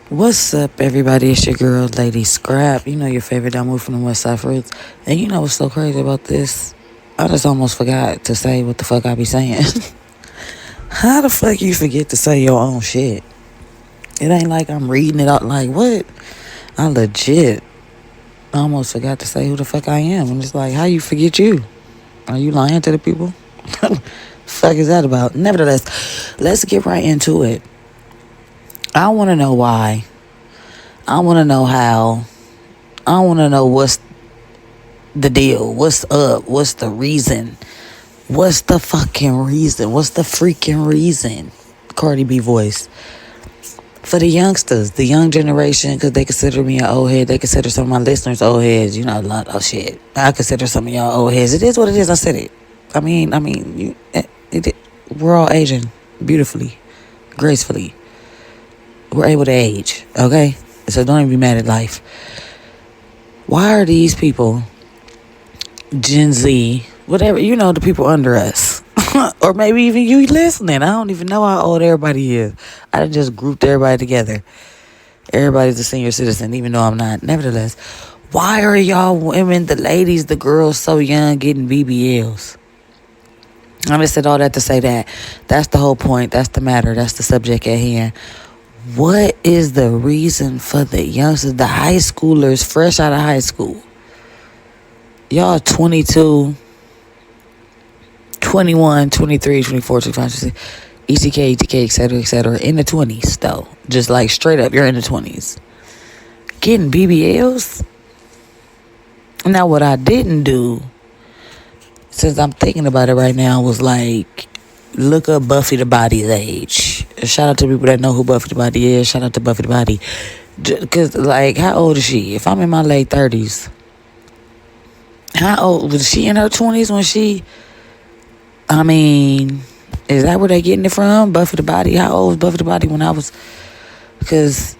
What's up, everybody? It's your girl, Lady Scrap. You know your favorite down move from the West Side Fruits. And you know what's so crazy about this? I just almost forgot to say what the fuck I be saying. How the fuck you forget to say your own shit? It ain't like I'm reading it out like, what? I legit almost forgot to say who the fuck I am. And it's like, how you forget you? Are you lying to the people? Fuck is that about? Nevertheless, let's get right into it. I want to know why. I want to know how. I want to know what's the deal. What's up? What's the reason? What's the fucking reason? What's the freaking reason? Cardi B voice. For the youngsters, the young generation, because they consider me an old head. They consider some of my listeners old heads. You know, oh shit. I consider some of y'all old heads. It is what it is. I said it. We're all aging beautifully, gracefully. We're able to age, okay? So don't even be mad at life. Why are these people, Gen Z, whatever, the people under us, or maybe even you listening, I don't even know how old everybody is. I done just grouped everybody together. Everybody's a senior citizen, even though I'm not. Nevertheless, why are y'all women, the ladies, the girls so young getting BBLs? I just said all that to say that. That's the whole point. That's the matter. That's the subject at hand. What is the reason for the youngsters, the high schoolers, fresh out of high school? Y'all 22, 21, 23, 24, 25, 26, ETK, etc., in the 20s, though. Just like straight up, you're in the 20s. Getting BBLs? Now, what I didn't do, since I'm thinking about it right now, was like, look up Buffy the Body's age. Shout out to people that know who Buffy the Body is. Shout out to Buffy the Body. Because, like, how old is she? If I'm in my late 30s, how old was she? In her 20s when she... is that where they getting it from? Buffy the Body? How old was Buffy the Body when I was... Because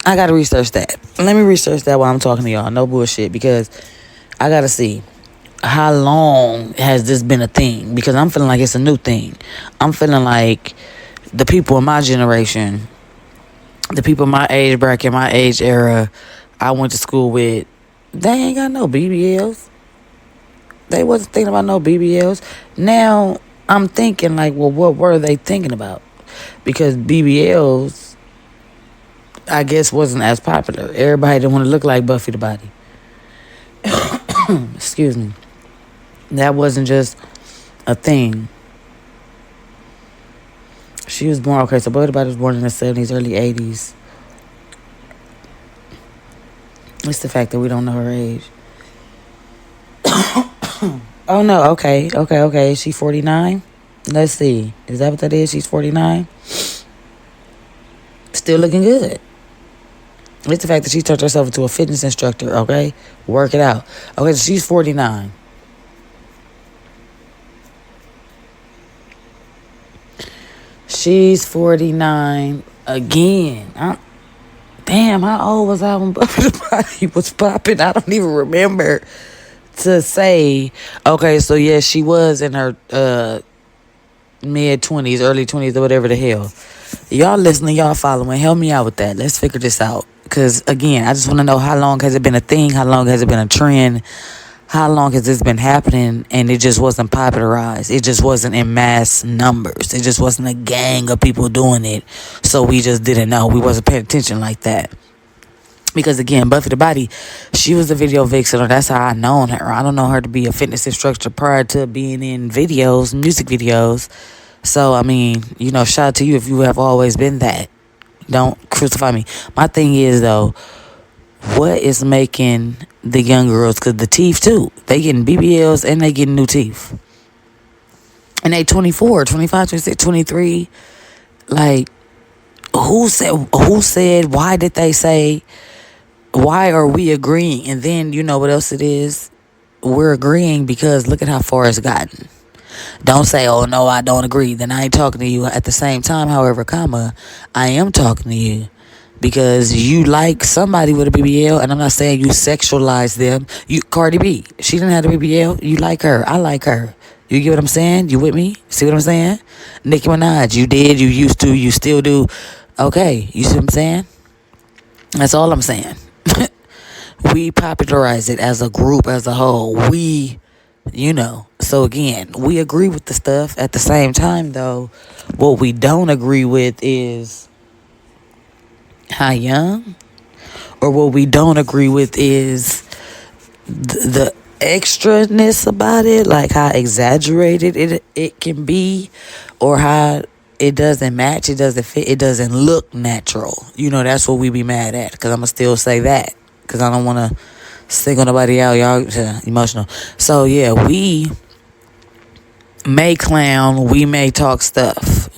I got to research that. Let me research that while I'm talking to y'all. No bullshit. Because I got to see how long has this been a thing? Because I'm feeling like it's a new thing. I'm feeling like the people in my generation, the people in my age bracket, my age era, I went to school with, they ain't got no BBLs. They wasn't thinking about no BBLs. Now, I'm thinking like, well, what were they thinking about? Because BBLs, I guess, wasn't as popular. Everybody didn't want to look like Buffy the Body. Excuse me. That wasn't just a thing. She was born, okay, so Buffy the Body was born in the 70s, early 80s. It's the fact that we don't know her age. Oh, no, okay. She 49? Let's see. Is that what that is? She's 49? Still looking good. It's the fact that she turned herself into a fitness instructor, okay? Work it out. Okay, so she's 49. She's 49 again. Damn, how old was I when Buffy the Body was popping? I don't even remember to say. Okay, so yeah, she was in her mid-20s, early 20s, or whatever the hell. Y'all listening, y'all following, help me out with that. Let's figure this out. Because, again, I just want to know, how long has it been a thing? How long has it been a trend? How long has this been happening and it just wasn't popularized? It just wasn't in mass numbers. It just wasn't a gang of people doing it. So we just didn't know. We wasn't paying attention like that. Because, again, Buffy the Body, she was a video vixen, or that's how I known her. I don't know her to be a fitness instructor prior to being in videos, music videos. So, shout out to you if you have always been that. Don't crucify me. My thing is, though, what is making the young girls, because the teeth too, they getting BBLs and they getting new teeth, and they 24, 25, 26, 23. Like, who said, why did they say, why are we agreeing? And then, you know what else it is? We're agreeing because look at how far it's gotten. Don't say, oh no, I don't agree, then I ain't talking to you. At the same time, however, I am talking to you because you like somebody with a BBL, and I'm not saying you sexualize them. Cardi B, she didn't have a BBL. You like her. I like her. You get what I'm saying? You with me? See what I'm saying? Nicki Minaj, you did, you used to, you still do. Okay, you see what I'm saying? That's all I'm saying. We popularize it as a group, as a whole. So again, we agree with the stuff. At the same time, though, what we don't agree with is how young, or what we don't agree with is the extraness about it, like how exaggerated it can be, or how it doesn't match, it doesn't fit, it doesn't look natural. That's what we be mad at, because I'm going to still say that, because I don't want to single nobody out. Y'all emotional. So, yeah, we may clown, we may talk stuff.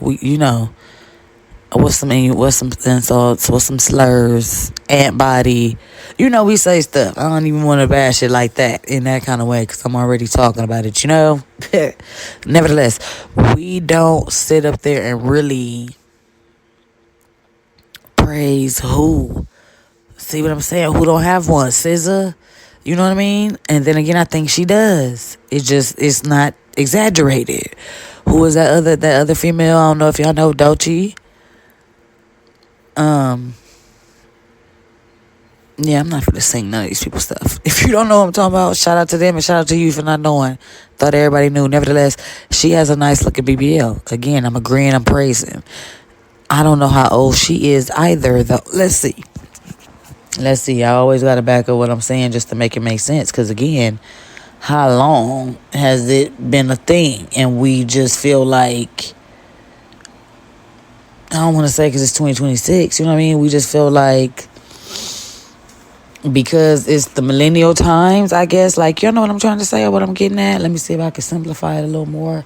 What's some insults, what's some slurs, ant body. We say stuff. I don't even want to bash it like that, in that kind of way, because I'm already talking about it, Nevertheless, we don't sit up there and really praise who. See what I'm saying? Who don't have one? SZA? You know what I mean? And then again, I think she does. It's not exaggerated. Who was that other female? I don't know if y'all know Doechii. Yeah, I'm not gonna sing none of these people's stuff. If you don't know what I'm talking about, shout out to them and shout out to you for not knowing. Thought everybody knew. Nevertheless, she has a nice looking BBL. Again, I'm agreeing, I'm praising. I don't know how old she is either, though. Let's see. I always gotta back up what I'm saying just to make it make sense. Because again, how long has it been a thing? And we just feel like, I don't want to say because it's 2026, you know what I mean? We just feel like, because it's the millennial times, I guess. Like, you know what I'm trying to say, or what I'm getting at? Let me see if I can simplify it a little more.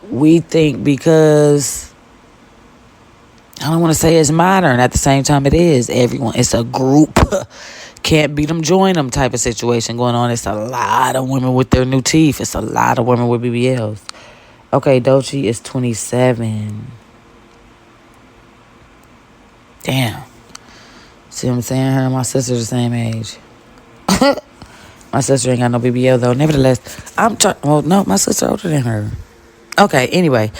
We think because, I don't want to say it's modern. At the same time, it is. Everyone, it's a group. Can't beat them, join them type of situation going on. It's a lot of women with their new teeth. It's a lot of women with BBLs. Okay, Doechii is 27. Damn. See what I'm saying? Her and my sister's the same age. My sister ain't got no BBL, though. Nevertheless, no, my sister older than her. Okay, anyway.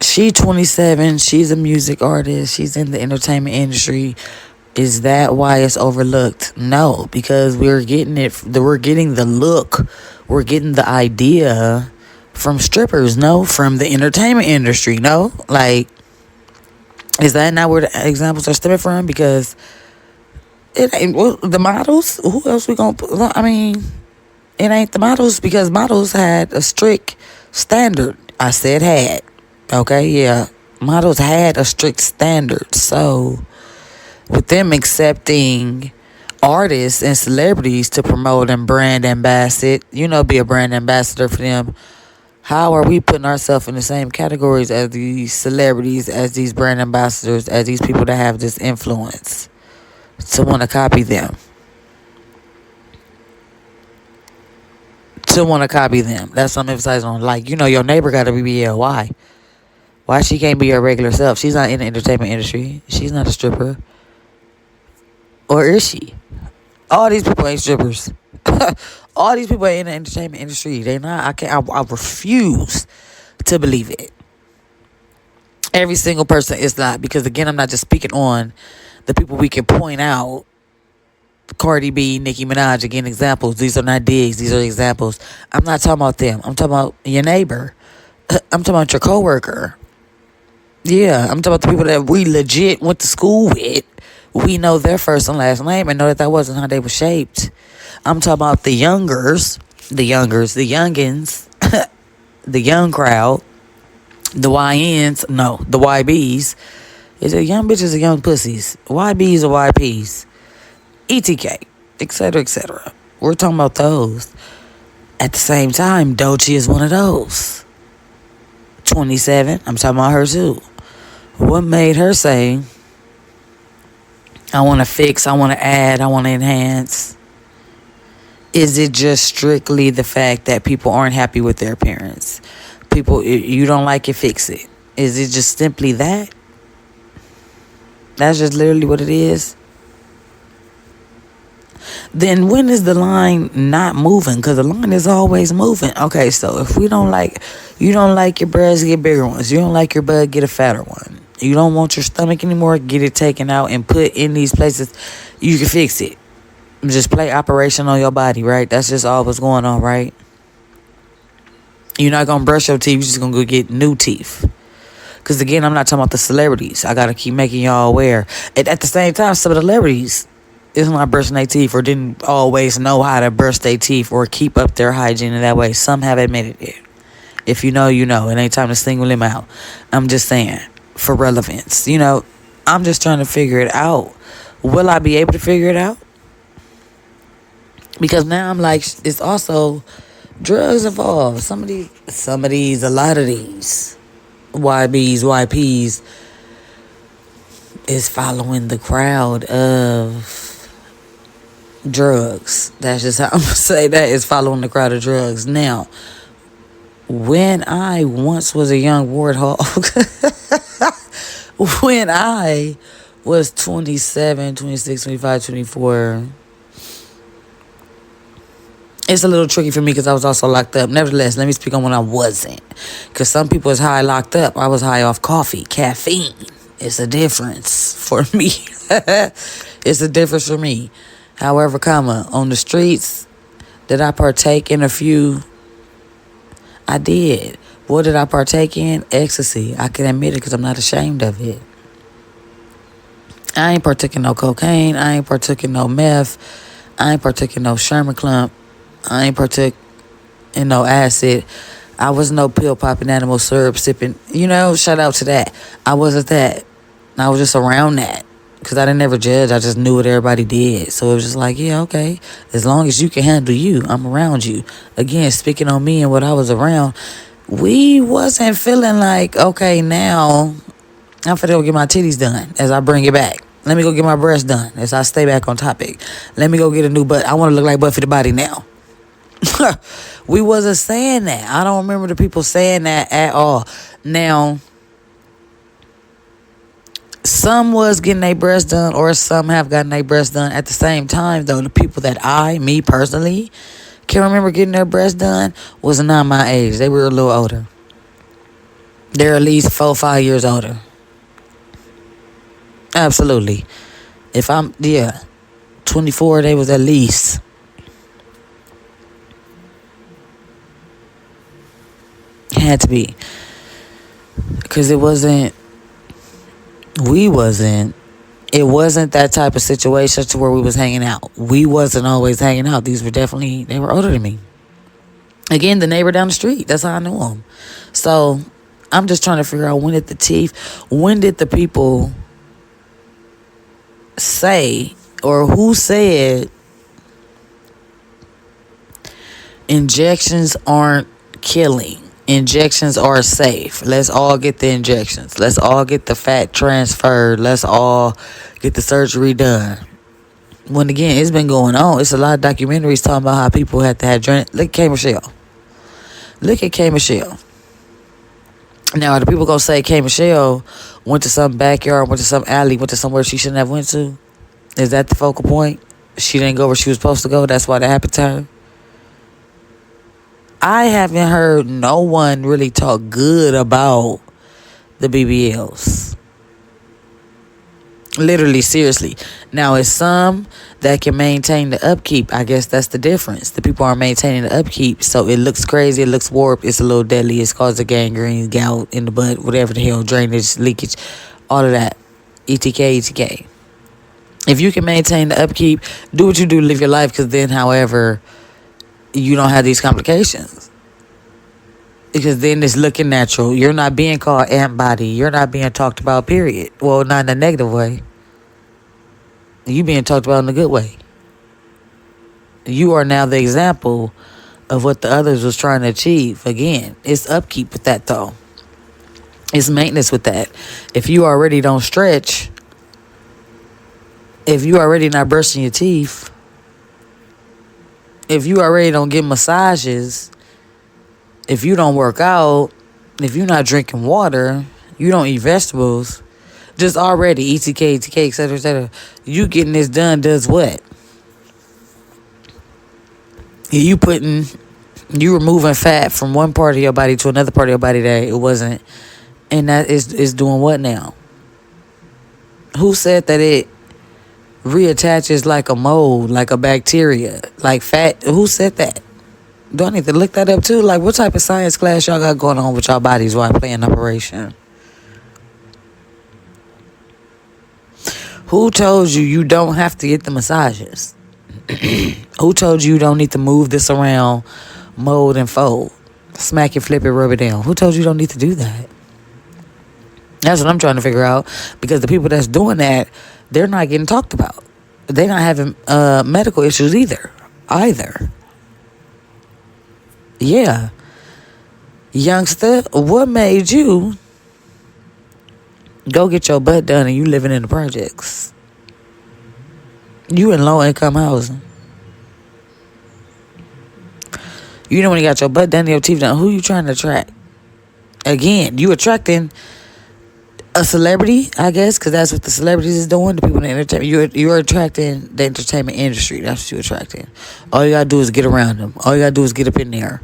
She 27. She's a music artist. She's in the entertainment industry. Is that why it's overlooked? No, because we're getting the look. We're getting the idea from strippers. No, from the entertainment industry. No, like, is that not where the examples are stemming from? Because it ain't the models. Who else we gonna put? I mean, it ain't the models, because models had a strict standard. I said had. Okay, yeah. Models had a strict standard. So, with them accepting artists and celebrities to promote and brand ambassador, be a brand ambassador for them, how are we putting ourselves in the same categories as these celebrities, as these brand ambassadors, as these people that have this influence to want to copy them? That's what I'm emphasizing on. Like, your neighbor got a BBL. Why? Why she can't be her regular self? She's not in the entertainment industry. She's not a stripper. Or is she? All these people ain't strippers. All these people ain't in the entertainment industry. They not. I refuse to believe it. Every single person is not. Because again, I'm not just speaking on the people we can point out. Cardi B, Nicki Minaj, again, examples. These are not digs. These are examples. I'm not talking about them. I'm talking about your neighbor. I'm talking about your coworker. Yeah, I'm talking about the people that we legit went to school with. We know their first and last name and know that wasn't how they were shaped. I'm talking about the youngins, the young crowd, the YNs, no, the YBs. Is it young bitches or young pussies? YBs or YPs? ETK, etc., etc. We're talking about those. At the same time, Doechii is one of those. 27, I'm talking about her too. What made her say, I want to fix, I want to add, I want to enhance? Is it just strictly the fact that people aren't happy with their appearance? People, you don't like it, fix it. Is it just simply that? That's just literally what it is. Then when is the line not moving? Because the line is always moving. Okay, so if you don't like your breasts, get bigger ones. You don't like your butt, get a fatter one. You don't want your stomach anymore, get it taken out and put in these places. You can fix it. Just play operation on your body, right? That's just all what's going on, right? You're not going to brush your teeth. You're just going to go get new teeth. Because, again, I'm not talking about the celebrities. I got to keep making y'all aware. And at the same time, some of the celebrities is not brushing their teeth or didn't always know how to brush their teeth or keep up their hygiene in that way. Some have admitted it. If you know, you know. It ain't time to single them out. I'm just saying, for relevance. I'm just trying to figure it out. Will I be able to figure it out? Because now I'm like, it's also drugs involved. A lot of these YBs, YPs is following the crowd of drugs. That's just how I'm going to say that, is following the crowd of drugs. Now, when I once was a young warthog, when I was 27, 26, 25, 24, it's a little tricky for me because I was also locked up. Nevertheless, let me speak on when I wasn't. Because some people is high locked up. I was high off coffee, caffeine. It's a difference for me. It's a difference for me. However, on the streets, did I partake in a few? I did. What did I partake in? Ecstasy. I can admit it because I'm not ashamed of it. I ain't partaking no cocaine. I ain't partaking no meth. I ain't partaking no Sherman Clump. I ain't partook in no acid. I was no pill popping, animal syrup sipping. Shout out to that. I wasn't that. I was just around that. Because I didn't ever judge. I just knew what everybody did. So it was just like, yeah, okay. As long as you can handle you, I'm around you. Again, speaking on me and what I was around, we wasn't feeling like, okay, now I'm finna go get my titties done as I bring it back. Let me go get my breasts done as I stay back on topic. Let me go get a new butt. I want to look like Buffy the Body now. We wasn't saying that. I don't remember the people saying that at all. Now, some was getting their breasts done, or some have gotten their breasts done at the same time, though. The people that me personally, can remember getting their breasts done was not my age. They were a little older. They're at least 4-5 years older. Absolutely. If 24, they was at least. Had to be. Because it wasn't that type of situation to where we was hanging out. We wasn't always hanging out. These were they were older than me. Again, the neighbor down the street. That's how I knew them. So, I'm just trying to figure out when did the people say, or who said injections aren't killing. Injections are safe. Let's all get the injections. Let's all get the fat transferred. Let's all get the surgery done. When again, it's been going on. It's a lot of documentaries talking about how people had to have Look at K. Michelle. Now, are the people going to say K. Michelle went to some backyard, went to some alley, went to somewhere she shouldn't have went to? Is that the focal point? She didn't go where she was supposed to go. That's why that happened to her. I haven't heard no one really talk good about the BBLs. Literally, seriously. Now, it's some that can maintain the upkeep. I guess that's the difference. The people are maintaining the upkeep, so it looks crazy, it looks warped, it's a little deadly, it's causing gangrene, gout in the butt, whatever the hell, drainage, leakage, all of that. ETK. If you can maintain the upkeep, do what you do to live your life, because then, however, you don't have these complications. Because then it's looking natural. You're not being called ant body. You're not being talked about, period. Well, not in a negative way. You being talked about in a good way. You are now the example of what the others was trying to achieve. Again, it's upkeep with that, though. It's maintenance with that. If you already don't stretch, if you already not brushing your teeth, if you already don't get massages, if you don't work out, if you're not drinking water, you don't eat vegetables, just already ETK, etc., you getting this done does what? You removing fat from one part of your body to another part of your body that it wasn't, and that is doing what now? Who said that it reattaches like a mold, like a bacteria, like fat? Who said that? Do I need to look that up too? Like, what type of science class y'all got going on with y'all bodies while playing Operation? Who told you you don't have to get the massages? Who told you you don't need to move this around, mold and fold? Smack it, flip it, rub it down. Who told you don't need to do that? That's what I'm trying to figure out. Because the people that's doing that, they're not getting talked about. They're not having medical issues either. Yeah. Youngster, what made you go get your butt done and you living in the projects? You in low income housing. You know when you got your butt done and your teeth done, who you trying to attract? Again, you attracting a celebrity, I guess, because that's what the celebrities is doing. The people in the entertainment, you're attracting the entertainment industry. That's what you're attracting. All you gotta do is get around them. All you gotta do is get up in there.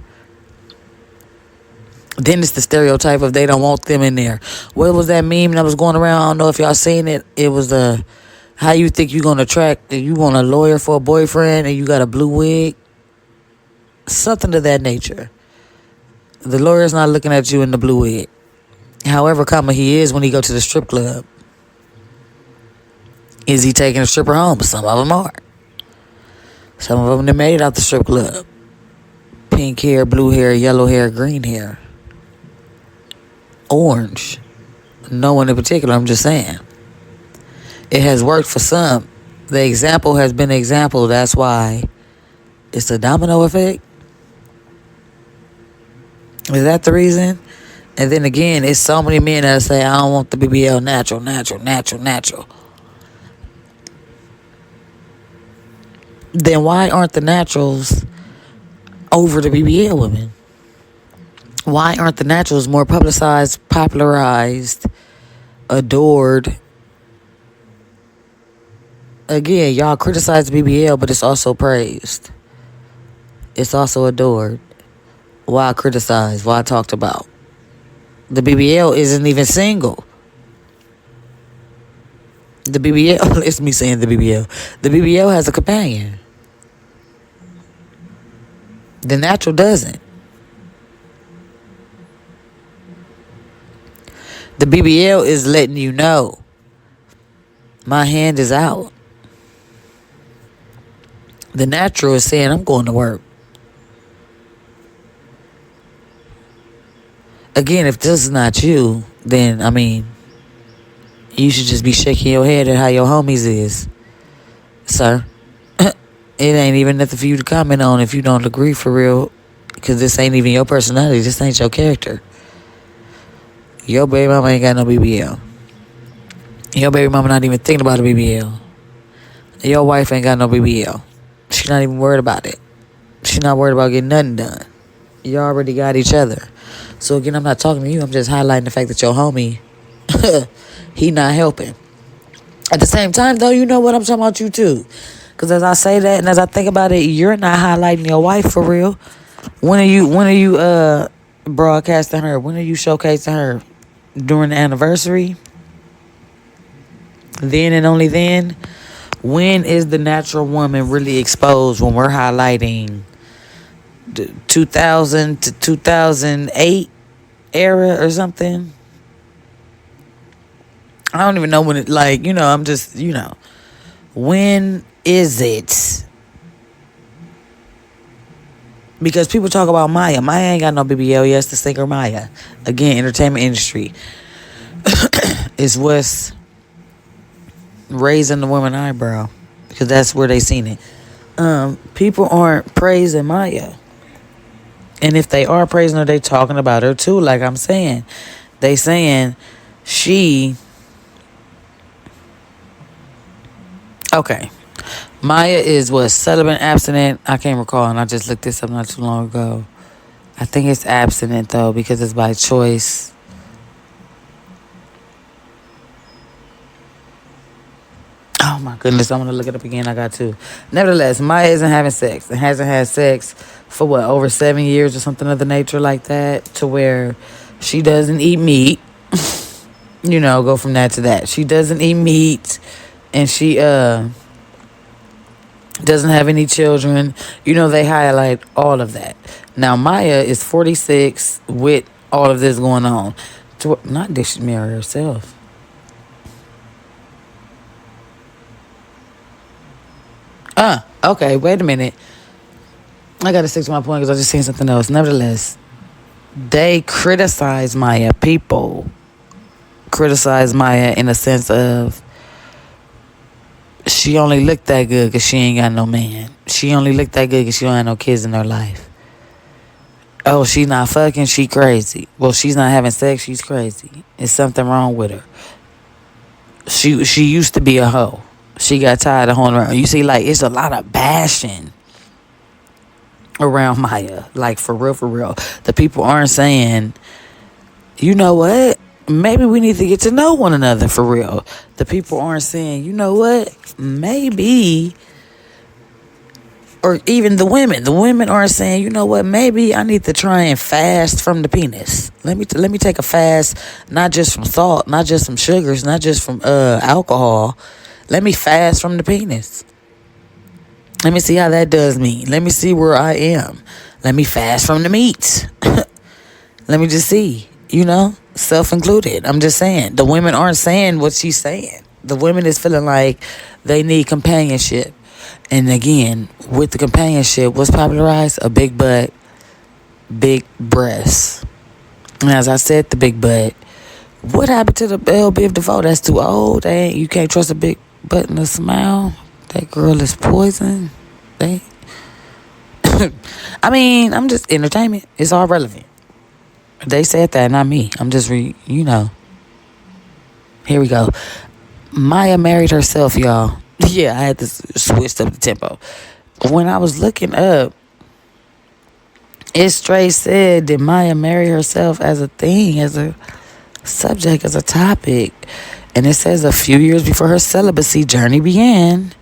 Then it's the stereotype of they don't want them in there. What was that meme that was going around? I don't know if y'all seen it. It was how you think you gonna attract? You want a lawyer for a boyfriend and you got a blue wig? Something to that nature. The lawyer's not looking at you in the blue wig. However common he is when he go to the strip club. Is he taking a stripper home? Some of them are. Some of them they made it out the strip club. Pink hair, blue hair, yellow hair, green hair. Orange. No one in particular, I'm just saying. It has worked for some. The example has been an example. That's why it's a domino effect. Is that the reason? And then again, it's so many men that say, I don't want the BBL natural. Then why aren't the naturals over the BBL women? Why aren't the naturals more publicized, popularized, adored? Again, y'all criticize BBL, but it's also praised. It's also adored. Why criticized? Why talked about? The BBL isn't even single. The BBL, it's me saying the BBL. The BBL has a companion. The natural doesn't. The BBL is letting you know my hand is out. The natural is saying I'm going to work. Again, if this is not you, then, I mean, you should just be shaking your head at how your homies is, sir. It ain't even nothing for you to comment on if you don't agree for real, because this ain't even your personality. This ain't your character. Your baby mama ain't got no BBL. Your baby mama not even thinking about a BBL. Your wife ain't got no BBL. She's not even worried about it. She's not worried about getting nothing done. You already got each other. So again, I'm not talking to you. I'm just highlighting the fact that your homie, he not helping. At the same time, though, you know what? I'm talking about you, too. Because as I say that and as I think about it, you're not highlighting your wife for real. When are you broadcasting her? When are you showcasing her? During the anniversary? Then and only then? When is the natural woman really exposed? When we're highlighting the 2000 to 2008 era or something? I don't even know when it, like, I'm just, when is it? Because people talk about Maya. Maya ain't got no BBL. Yes, the singer Maya. Again, entertainment industry is what's raising the woman eyebrow. Because that's where they seen it. People aren't praising Maya. And if they are praising her, they talking about her too. Like I'm saying. They saying she... Okay. Maya is what? Celibate, abstinent? I can't recall, and I just looked this up not too long ago. I think it's abstinent, though, because it's by choice. Oh, my goodness. I'm going to look it up again. I got to. Nevertheless, Maya isn't having sex. It hasn't had sex for, what, over 7 years or something of the nature like that, to where she doesn't eat meat. go from that to that. She doesn't eat meat, and she doesn't have any children. They highlight all of that. Now Maya is 46 with all of this going on. Not did she marry herself? Okay, wait a minute. I gotta stick to my point because I just seen something else. Nevertheless, they criticize Maya. People criticize Maya in a sense of she only looked that good because she ain't got no man. She only looked that good because she don't have no kids in her life. Oh, she not fucking, she crazy. Well, she's not having sex, she's crazy. There's something wrong with her. She used to be a hoe. She got tired of holding around. You see, like, it's a lot of bashing around Maya. Like, for real, for real. The people aren't saying, you know what? Maybe we need to get to know one another for real. The people aren't saying, you know what? Maybe, or even the women. The women aren't saying, you know what? Maybe I need to try and fast from the penis. Let me take a fast, not just from salt, not just from sugars, not just from alcohol. Let me fast from the penis. Let me see how that does me. Let me see where I am. Let me fast from the meat. Let me just see, self included. I'm just saying. The women aren't saying what she's saying. The women is feeling like they need companionship. And again, with the companionship, what's popularized? A big butt, big breasts. And as I said, the big butt. What happened to the Belle Biv DeVoe? That's too old. You can't trust a big butt and a smile. That girl is poison. I mean, I'm just entertainment. It's all relevant. They said that, not me. I'm just Here we go. Maya married herself, y'all. Yeah, I had to switch up the tempo. When I was looking up, it straight said, did Maya marry herself as a thing, as a subject, as a topic? And it says a few years before her celibacy journey began,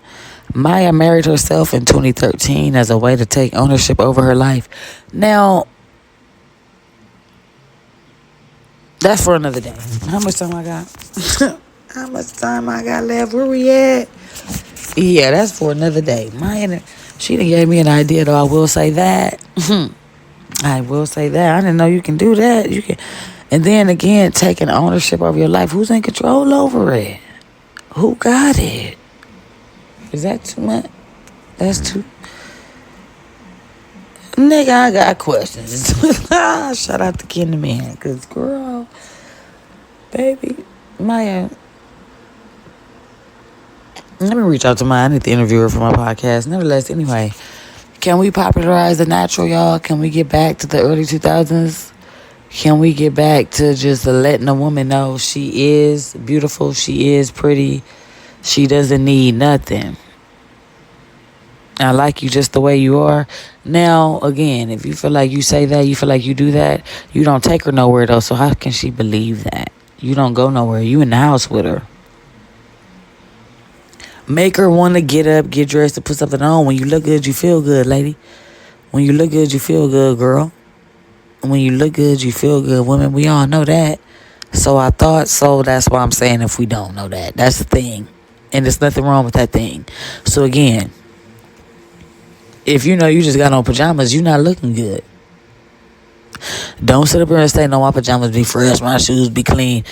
Maya married herself in 2013 as a way to take ownership over her life. Now, that's for another day. How much time I got? How much time I got left? Where we at? Yeah, that's for another day. Maya, she done gave me an idea, though. I will say that. I will say that. I didn't know you can do that. You can, and then again, taking ownership of your life. Who's in control over it? Who got it? Is that too much? That's too. Nigga, I got questions. Shout out to Kenny Man, cause girl, baby, Maya. Let me reach out to Maya. I need to interview her for my podcast. Nevertheless, anyway, can we popularize the natural, y'all? Can we get back to the early 2000s? Can we get back to just letting a woman know she is beautiful, she is pretty, she doesn't need nothing? I like you just the way you are. Now, again, if you feel like you say that, you feel like you do that, you don't take her nowhere, though. So how can she believe that? You don't go nowhere. You in the house with her. Make her want to get up, get dressed, and put something on. When you look good, you feel good, lady. When you look good, you feel good, girl. When you look good, you feel good. Women, we all know that. So I thought so. That's why I'm saying if we don't know that. That's the thing. And there's nothing wrong with that thing. So again, if you know you just got on pajamas, you're not looking good. Don't sit up here and say, no, my pajamas be fresh, my shoes be clean.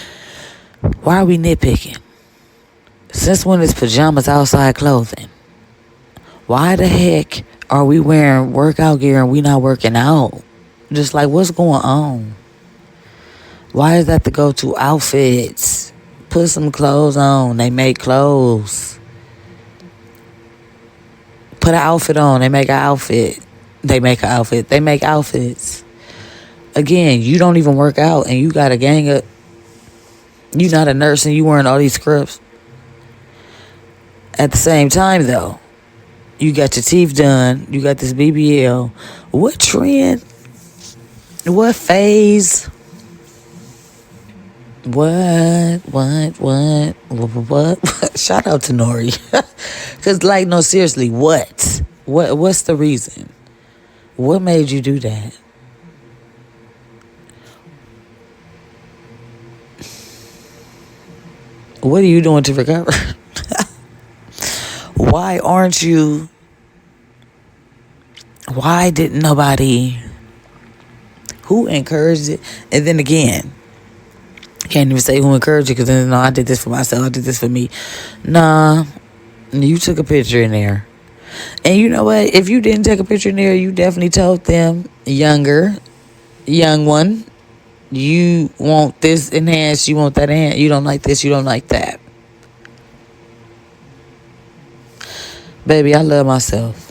Why are we nitpicking? Since when is pajamas outside clothing? Why the heck are we wearing workout gear and we not working out? Just like, what's going on? Why is that the go-to outfits? Put some clothes on. They make clothes. Put an outfit on. They make an outfit. They make an outfit. They make outfits. Again, you don't even work out and you got a gang of... You not a nurse and you wearing all these scrubs. At the same time, though, you got your teeth done. You got this BBL. What trend? What phase? What? Shout out to Nori. Because, like, no, seriously, what? What's the reason? What made you do that? What are you doing to recover? Why aren't you? Why didn't nobody? Who encouraged it? And then again, can't even say who encouraged it because then no, I did this for myself. I did this for me. Nah, you took a picture in there. And you know what? If you didn't take a picture in there, you definitely told them, young one, you want this enhanced, you want that enhanced, you don't like this, you don't like that. Baby, I love myself.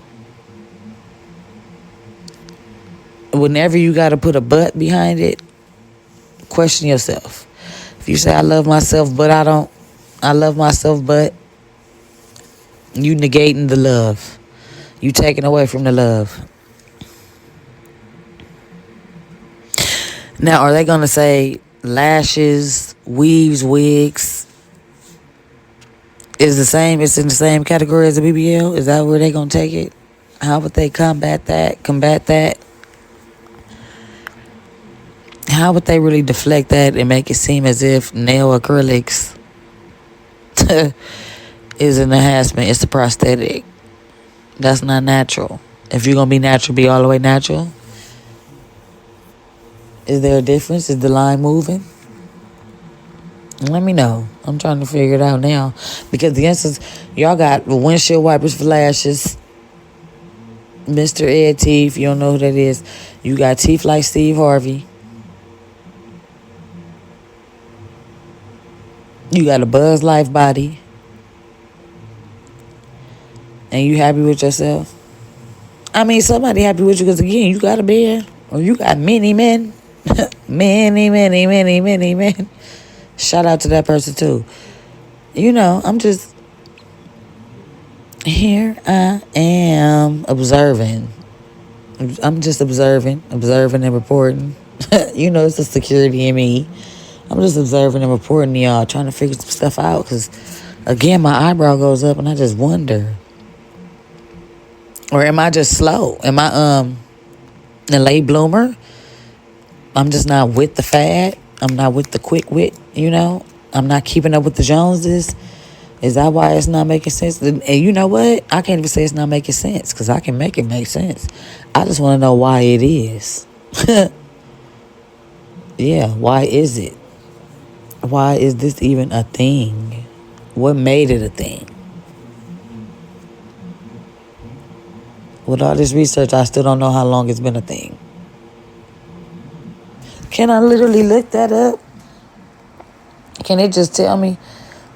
Whenever you got to put a but behind it, question yourself. If you say, I love myself, but I don't, I love myself, but you negating the love. You taking away from the love. Now, are they going to say lashes, weaves, wigs is the same? It's in the same category as a BBL? Is that where they going to take it? How would they combat that? How would they really deflect that and make it seem as if nail acrylics is an enhancement? It's a prosthetic. That's not natural. If you're going to be natural, be all the way natural. Is there a difference? Is the line moving? Let me know. I'm trying to figure it out now. Because the instance, y'all got windshield wipers for lashes. Mr. Ed Teeth, you don't know who that is. You got teeth like Steve Harvey. You got a Buzz Life body. And you happy with yourself? I mean, somebody happy with you because, again, you got a bed. Or you got many men. many men. Shout out to that person, too. You know, I'm just... Here I am observing. I'm just observing and reporting. You know, it's the security in me. I'm just observing and reporting to y'all, trying to figure some stuff out. Because, again, my eyebrow goes up and I just wonder. Or am I just slow? Am I a late bloomer? I'm just not with the fad. I'm not with the quick wit, you know? I'm not keeping up with the Joneses. Is that why it's not making sense? And you know what? I can't even say it's not making sense because I can make it make sense. I just want to know why it is. Yeah, why is it? Why is this even a thing? What made it a thing? With all this research, I still don't know how long it's been a thing. Can I literally look that up? Can it just tell me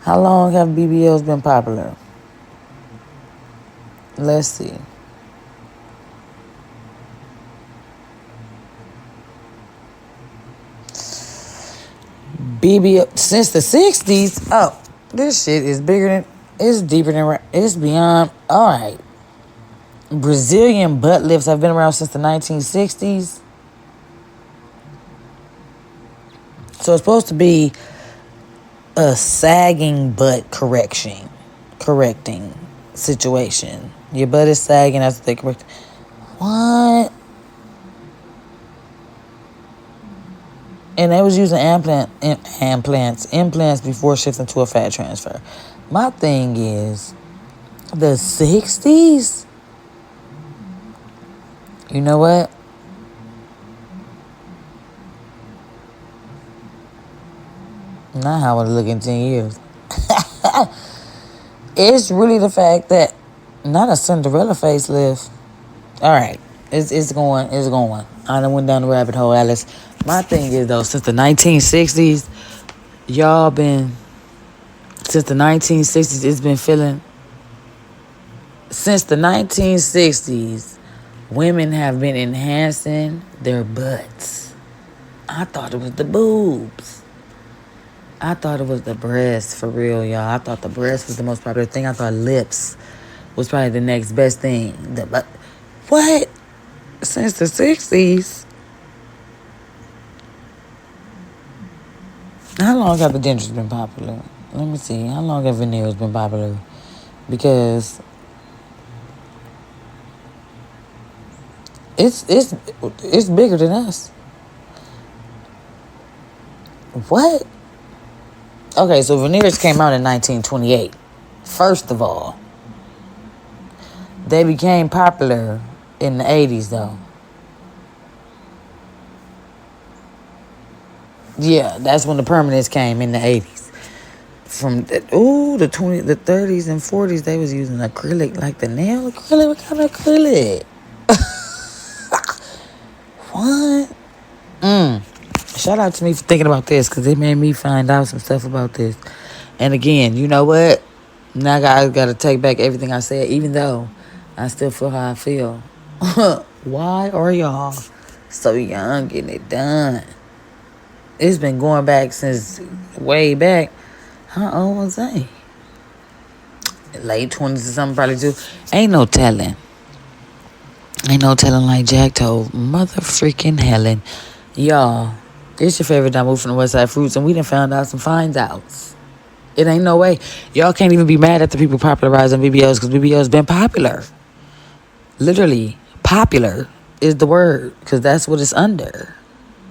how long have BBLs been popular? Let's see. BBL since the 60s. Oh, this shit is bigger than, it's deeper than, it's beyond. All right. Brazilian butt lifts have been around since the 1960s. So it's supposed to be a sagging butt correcting situation. Your butt is sagging, that's what they correct. What? And they was using implants before shifting to a fat transfer. My thing is, the 60s? You know what? Not how I would look in 10 years. It's really the fact that not a Cinderella facelift. All right. It's going. I done went down the rabbit hole, Alice. My thing is, though, since the 1960s, since the 1960s, it's been feeling, since the 1960s, women have been enhancing their butts. I thought it was the boobs. I thought it was the breasts, for real, y'all. I thought the breast was the most popular thing. I thought lips was probably the next best thing. What? Since the 60s? How long have the dentures been popular? Let me see. How long have veneers been popular? Because it's bigger than us. What? Okay, so veneers came out in 1928. First of all, they became popular in the 80s, though. Yeah, that's when the permanents came in the 80s. From the 30s and 40s, they was using acrylic, like the nail acrylic. What kind of acrylic? What? Shout out to me for thinking about this, because it made me find out some stuff about this. And again, you know what? Now I got to take back everything I said, even though I still feel how I feel. Why are y'all so young getting it done? It's been going back since way back. How old was I? Late 20s or something, probably too. Ain't no telling. Ain't no telling, like Jack told mother freaking Helen. Y'all, it's your favorite dime from the West Side Fruits, and we done found out some finds outs. It ain't no way. Y'all can't even be mad at the people popularizing BBLs, because BBL's been popular. Literally, popular is the word, because that's what it's under.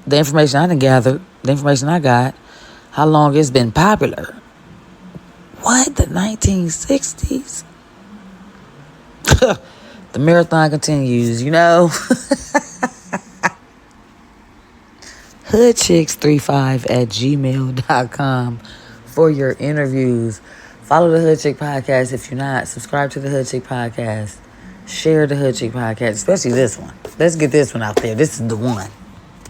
The information I done gathered, the information I got, how long it's been popular. What? The 1960s? The marathon continues, you know? HoodChicks35@gmail.com for your interviews. Follow the HoodChick podcast if you're not. Subscribe to the HoodChick podcast. Share the HoodChick podcast, especially this one. Let's get this one out there. This is the one.